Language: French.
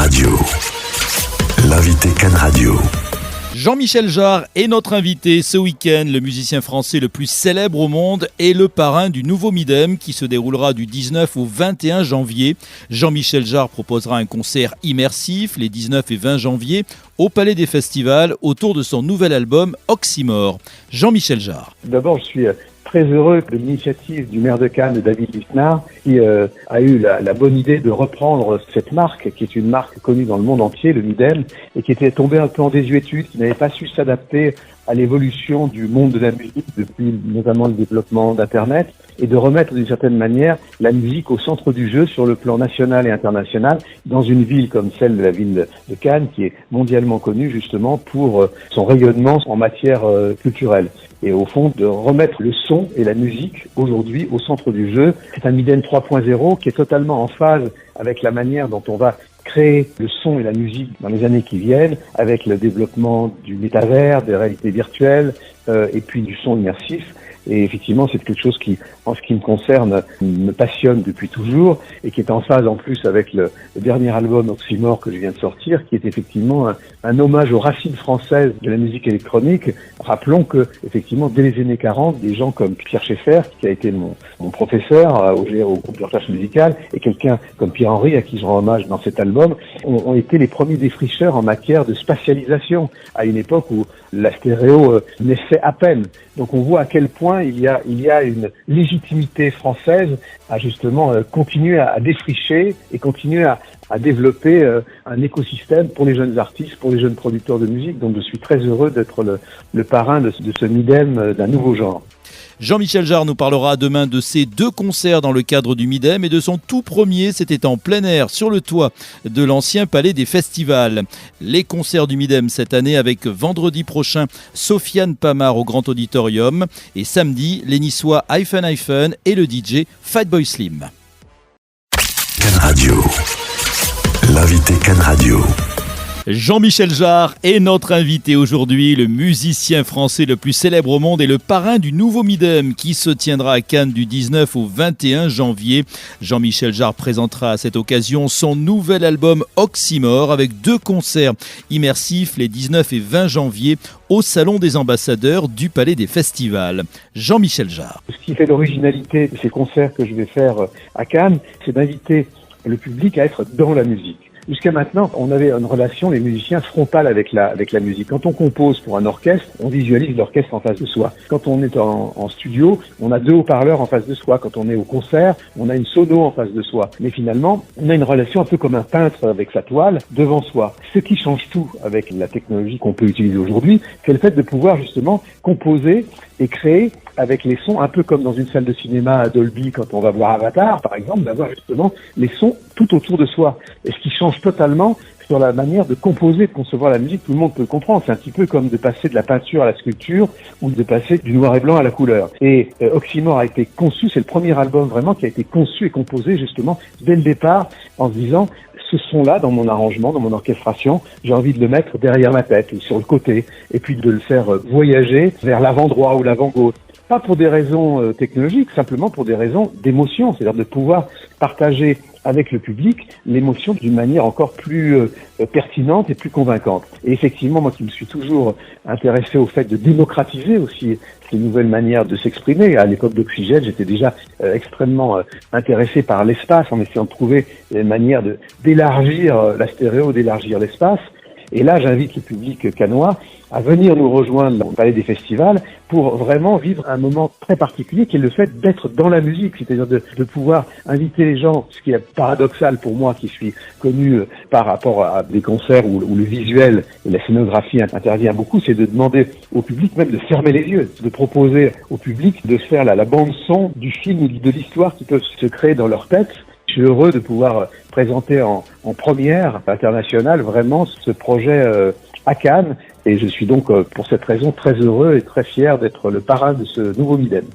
Radio, l'invité Cannes Radio. Jean-Michel Jarre est notre invité ce week-end. Le musicien français le plus célèbre au monde est le parrain du nouveau Midem qui se déroulera du 19 au 21 janvier. Jean-Michel Jarre proposera un concert immersif les 19 et 20 janvier au Palais des Festivals autour de son nouvel album Oxymore. Jean-Michel Jarre. D'abord, je suis très heureux de l'initiative du maire de Cannes, David Lisnard, qui a eu la bonne idée de reprendre cette marque, qui est une marque connue dans le monde entier, le Midem, et qui était tombée un peu en désuétude, qui n'avait pas su s'adapter à l'évolution du monde de la musique depuis notamment le développement d'Internet, et de remettre d'une certaine manière la musique au centre du jeu sur le plan national et international, dans une ville comme celle de la ville de Cannes, qui est mondialement connue justement pour son rayonnement en matière culturelle. Et au fond, de remettre le son et la musique aujourd'hui au centre du jeu. C'est un Midem 3.0 qui est totalement en phase avec la manière dont on va créer le son et la musique dans les années qui viennent, avec le développement du métavers, des réalités virtuelles et puis du son immersif. Et effectivement, c'est quelque chose qui, en ce qui me concerne, me passionne depuis toujours et qui est en phase en plus avec le dernier album Oxymore que je viens de sortir, qui est effectivement un hommage aux racines françaises de la musique électronique. Rappelons que, effectivement, dès les années 40, des gens comme Pierre Schaeffer, qui a été mon professeur au groupe de recherche musicale, et quelqu'un comme Pierre Henry, à qui je rends hommage dans cet album, ont été les premiers défricheurs en matière de spatialisation, à une époque où la stéréo naissait à peine. Donc on voit à quel point il y a une légitimité française à justement continuer à défricher et continuer à développer un écosystème pour les jeunes artistes, pour les jeunes producteurs de musique. Donc je suis très heureux d'être le parrain de ce Midem d'un nouveau genre. Jean-Michel Jarre nous parlera demain de ses 2 concerts dans le cadre du Midem et de son tout premier, c'était en plein air sur le toit de l'ancien Palais des Festivals. Les concerts du Midem cette année avec vendredi prochain Sofiane Pamart au Grand Auditorium et samedi les Niçois Hyphen et le DJ Fatboy Slim. Cannes Radio, l'invité Cannes Radio. Jean-Michel Jarre est notre invité aujourd'hui, le musicien français le plus célèbre au monde et le parrain du nouveau Midem qui se tiendra à Cannes du 19 au 21 janvier. Jean-Michel Jarre présentera à cette occasion son nouvel album Oxymore avec 2 concerts immersifs les 19 et 20 janvier au Salon des Ambassadeurs du Palais des Festivals. Jean-Michel Jarre. Ce qui fait l'originalité de ces concerts que je vais faire à Cannes, c'est d'inviter le public à être dans la musique. Jusqu'à maintenant, on avait une relation, les musiciens, frontale avec la musique. Quand on compose pour un orchestre, on visualise l'orchestre en face de soi. Quand on est en studio, on a 2 haut-parleurs en face de soi. Quand on est au concert, on a une sono en face de soi. Mais finalement, on a une relation un peu comme un peintre avec sa toile devant soi. Ce qui change tout avec la technologie qu'on peut utiliser aujourd'hui, c'est le fait de pouvoir justement composer et créer avec les sons, un peu comme dans une salle de cinéma à Dolby quand on va voir Avatar, par exemple, d'avoir justement les sons tout autour de soi. Et ce qui change totalement sur la manière de composer, de concevoir la musique, tout le monde peut le comprendre. C'est un petit peu comme de passer de la peinture à la sculpture ou de passer du noir et blanc à la couleur. Et Oxymore a été conçu, c'est le premier album vraiment qui a été conçu et composé justement dès le départ en se disant ce son-là, dans mon arrangement, dans mon orchestration, j'ai envie de le mettre derrière ma tête, ou sur le côté, et puis de le faire voyager vers l'avant droit ou l'avant gauche. Pas pour des raisons technologiques, simplement pour des raisons d'émotion, c'est-à-dire de pouvoir partager avec le public l'émotion d'une manière encore plus pertinente et plus convaincante. Et effectivement, moi qui me suis toujours intéressé au fait de démocratiser aussi ces nouvelles manières de s'exprimer, à l'époque d'Oxygène, j'étais déjà extrêmement intéressé par l'espace, en essayant de trouver des manières d'élargir la stéréo, d'élargir l'espace. Et là, j'invite le public cannois à venir nous rejoindre au Palais des Festivals pour vraiment vivre un moment très particulier qui est le fait d'être dans la musique, c'est-à-dire de pouvoir inviter les gens, ce qui est paradoxal pour moi qui suis connu par rapport à des concerts où le visuel et la scénographie intervient beaucoup, c'est de demander au public même de fermer les yeux, de proposer au public de faire la bande son du film ou de l'histoire qui peut se créer dans leur tête. Je suis heureux de pouvoir présenter en première internationale vraiment ce projet à Cannes et je suis donc pour cette raison très heureux et très fier d'être le parrain de ce nouveau Midem.